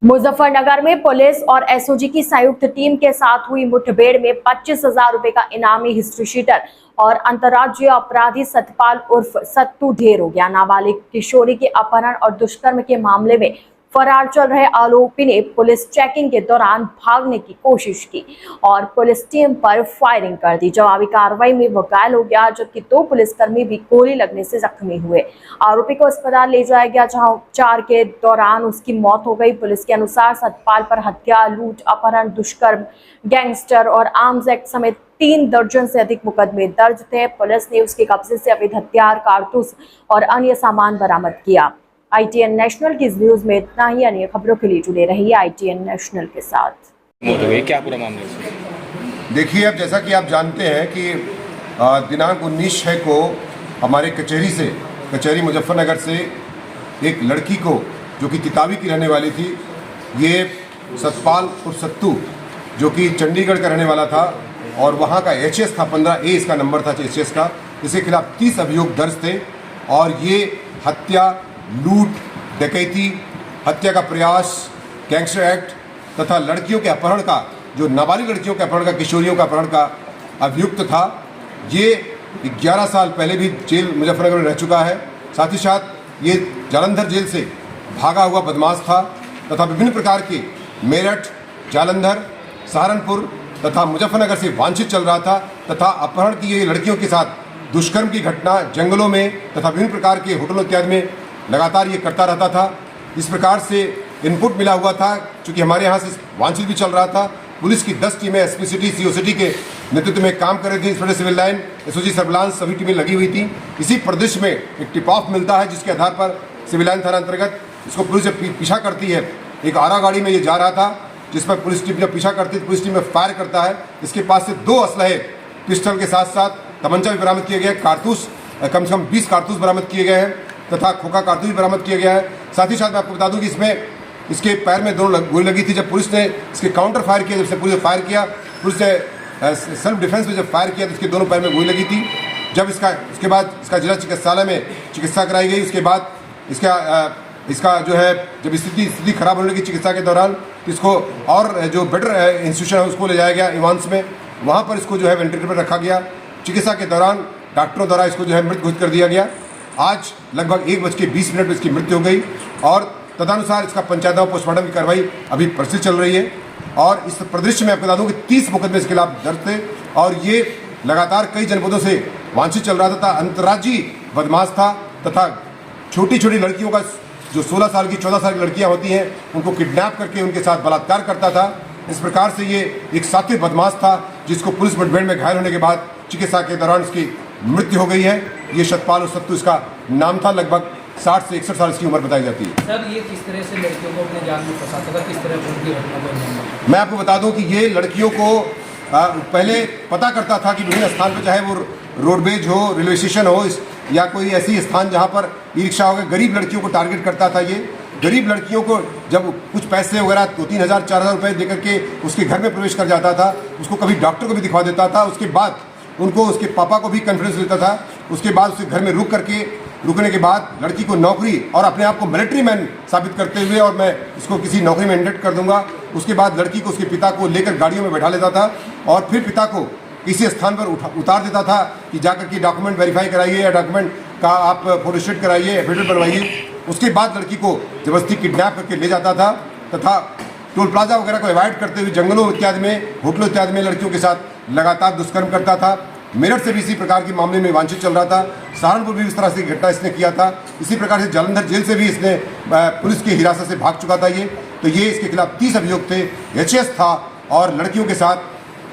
मुजफ्फरनगर में पुलिस और एसओजी की संयुक्त टीम के साथ हुई मुठभेड़ में 25,000 रुपए का इनामी हिस्ट्री शीटर और अंतर्राज्यीय अपराधी सतपाल उर्फ सत्तू ढेर हो गया। नाबालिग किशोरी के अपहरण और दुष्कर्म के मामले में फरार चल रहे आरोपी ने पुलिस चेकिंग के दौरान भागने की कोशिश की और पुलिस टीम पर फायरिंग कर दी। जवाबी कार्रवाई में वो घायल हो गया, जबकि 2 पुलिसकर्मी भी गोली लगने से जख्मी हुए। आरोपी को अस्पताल ले जाया गया, जहां उपचार के दौरान उसकी मौत हो गई। पुलिस के अनुसार सतपाल पर हत्या, लूट, अपहरण, दुष्कर्म, गैंगस्टर और आर्म्स एक्ट समेत 3 दर्जन से अधिक मुकदमे दर्ज थे। पुलिस ने उसके कब्जे से अवैध हथियार, कारतूस और अन्य सामान बरामद किया। ITN नेशनल की इस न्यूज में इतना ही। अन्य खबरों के लिए जुड़े रहिए ITN नेशनल के साथ। क्या पूरा मामला है? देखिए, अब जैसा कि आप जानते हैं कि दिनांक 19/6 को हमारे कचहरी मुजफ्फरनगर से एक लड़की को, जो कि तितावी की रहने वाली थी, ये सतपाल और सत्तू, जो कि चंडीगढ़ का रहने वाला था और वहाँ का HS था, 15A इसका नंबर था HS का। इसके खिलाफ 30 अभियोग दर्ज थे और ये हत्या, लूट, डकैती, हत्या का प्रयास, गैंगस्टर एक्ट तथा लड़कियों के अपहरण का, जो नाबालिग लड़कियों के अपहरण का, किशोरियों का अपहरण का अभियुक्त था। ये 11 साल पहले भी जेल मुजफ्फरनगर में रह चुका है। साथ ही साथ ये जालंधर जेल से भागा हुआ बदमाश था तथा विभिन्न प्रकार के मेरठ, जालंधर, सहारनपुर तथा मुजफ्फरनगर से वांछित चल रहा था तथा अपहरण की ये लड़कियों के साथ दुष्कर्म की घटना जंगलों में तथा विभिन्न प्रकार के होटलों इत्यादि में लगातार ये करता रहता था। इस प्रकार से इनपुट मिला हुआ था, चूँकि हमारे यहाँ से वांछित भी चल रहा था। पुलिस की 10 टीमें SP सिटी, CO सिटी के नेतृत्व में काम कर रही थी। Inspector civil line, SOG surveillance, सभी टीमें लगी हुई थी। इसी प्रदेश में एक टिप ऑफ मिलता है, जिसके आधार पर सिविल लाइन थाना अंतर्गत इसको पुलिस पीछा करती है। एक आरा गाड़ी में ये जा रहा था, जिस पर पुलिस टीम जब पीछा करती है, पुलिस टीम में फायर करता है। इसके पास से 2 असलहे, पिस्टल के साथ साथ तमंचा भी बरामद किए गए, कारतूस कम से कम 20 कारतूस बरामद किए गए हैं तथा खोखा कारतूस भी बरामद किया गया है। साथ ही साथ मैं आपको बता दूं कि इसमें इसके पैर में 2 गोली लगी थी। जब पुलिस ने इसके काउंटर फायर किया, जब से पुलिस ने फायर किया, पुलिस ने सेल्फ डिफेंस में जब फायर किया तो इसके दोनों पैर में गोली लगी थी। जब उसके बाद इसका जिला चिकित्सालय में चिकित्सा कराई गई। उसके बाद इसका जो है, जब स्थिति खराब होने की चिकित्सा के दौरान इसको और जो बेटर इंस्टीट्यूशन है उसको ले जाया गया इवांस में। वहाँ पर इसको जो है वेंटिलेटर पर रखा गया। चिकित्सा के दौरान डॉक्टरों द्वारा इसको जो है मृत घोषित कर दिया गया। आज लगभग 1:20 में इसकी मृत्यु हो गई और तदनुसार इसका पंचायत पोस्टमार्टम की कार्रवाई अभी प्रस्तुत चल रही है। और इस परिदृश्य में आपको बता दूं कि 30 मुकदमे इसके खिलाफ दर्ज थे और ये लगातार कई जनपदों से वांछित चल रहा था। अंतर्राज्यीय बदमाश था तथा छोटी छोटी लड़कियों का, जो 16 साल की 14 साल की लड़कियां होती हैं, उनको किडनैप करके उनके साथ बलात्कार करता था। इस प्रकार से ये एक साथी बदमाश था, जिसको पुलिस मुठभेड़ में घायल होने के बाद चिकित्सा के दौरान इसकी मृत्यु हो गई है। ये सतपाल और सत्तू इसका नाम था। लगभग 60 से 61 साल इसकी उम्र बताई जाती है। सर, ये किस तरह से लड़कियों को अपने जाल में फंसाता था, किस तरह उनकी घटना को? मैं आपको बता दूं कि ये लड़कियों को पहले पता करता था कि विभिन्न स्थान पर, चाहे वो रोडवेज हो, रेलवे स्टेशन हो, या कोई ऐसी स्थान जहां पर ई-रिक्शा हो गए, गरीब लड़कियों को टारगेट करता था। ये गरीब लड़कियों को जब कुछ पैसे वगैरह 2-3 हज़ार 4 हज़ार रुपये देकर के उसके घर में प्रवेश कर जाता था, उसको कभी डॉक्टर को भी दिखा देता था। उसके बाद उनको उसके पापा को भी कॉन्फिडेंस देता था। उसके बाद उसके घर में रुकने के बाद लड़की को नौकरी और अपने आप को मिलिट्री मैन साबित करते हुए, और मैं इसको किसी नौकरी में इंडक्ट कर दूंगा, उसके बाद लड़की को उसके पिता को लेकर गाड़ियों में बैठा लेता था और फिर पिता को किसी स्थान पर उतार देता था कि जाकर के डॉक्यूमेंट वेरीफाई कराइए या डॉक्यूमेंट का आप फोटोस्टेट कराइए, एफिडेविट बनवाइए। उसके बाद लड़की को जबरदस्ती किडनैप करके ले जाता था तथा टोल प्लाजा वगैरह को अवॉइड करते हुए जंगलों इत्यादि में, होटलों इत्यादि में लड़कियों के साथ लगातार दुष्कर्म करता था। मेरठ से भी इसी प्रकार के मामले में वांछित चल रहा था। सहारनपुर भी इस तरह से घटना इसने किया था। इसी प्रकार से जालंधर जेल से भी इसने पुलिस की हिरासत से भाग चुका था। ये इसके खिलाफ 30 अभियोग थे। HS था और लड़कियों के साथ,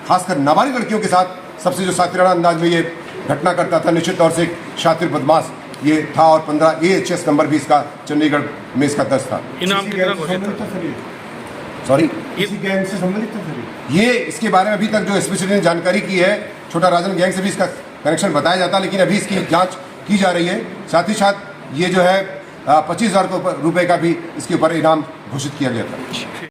खासकर नाबालिग लड़कियों के साथ सबसे जो सातिराना अंदाज में ये घटना करता था। निश्चित तौर से एक शातिर बदमाश ये था और 15A HS नंबर भी इसका चंडीगढ़ में इसका दर्ज था। सॉरी, इसी गैंग से संबंधित था। ये इसके बारे में अभी तक जो SP सिटी ने जानकारी की है, छोटा राजन गैंग से भी इसका कनेक्शन बताया जाता है, लेकिन अभी इसकी जांच की जा रही है। साथ ही साथ ये जो है 25,000 रुपये का भी इसके ऊपर इनाम घोषित किया गया था।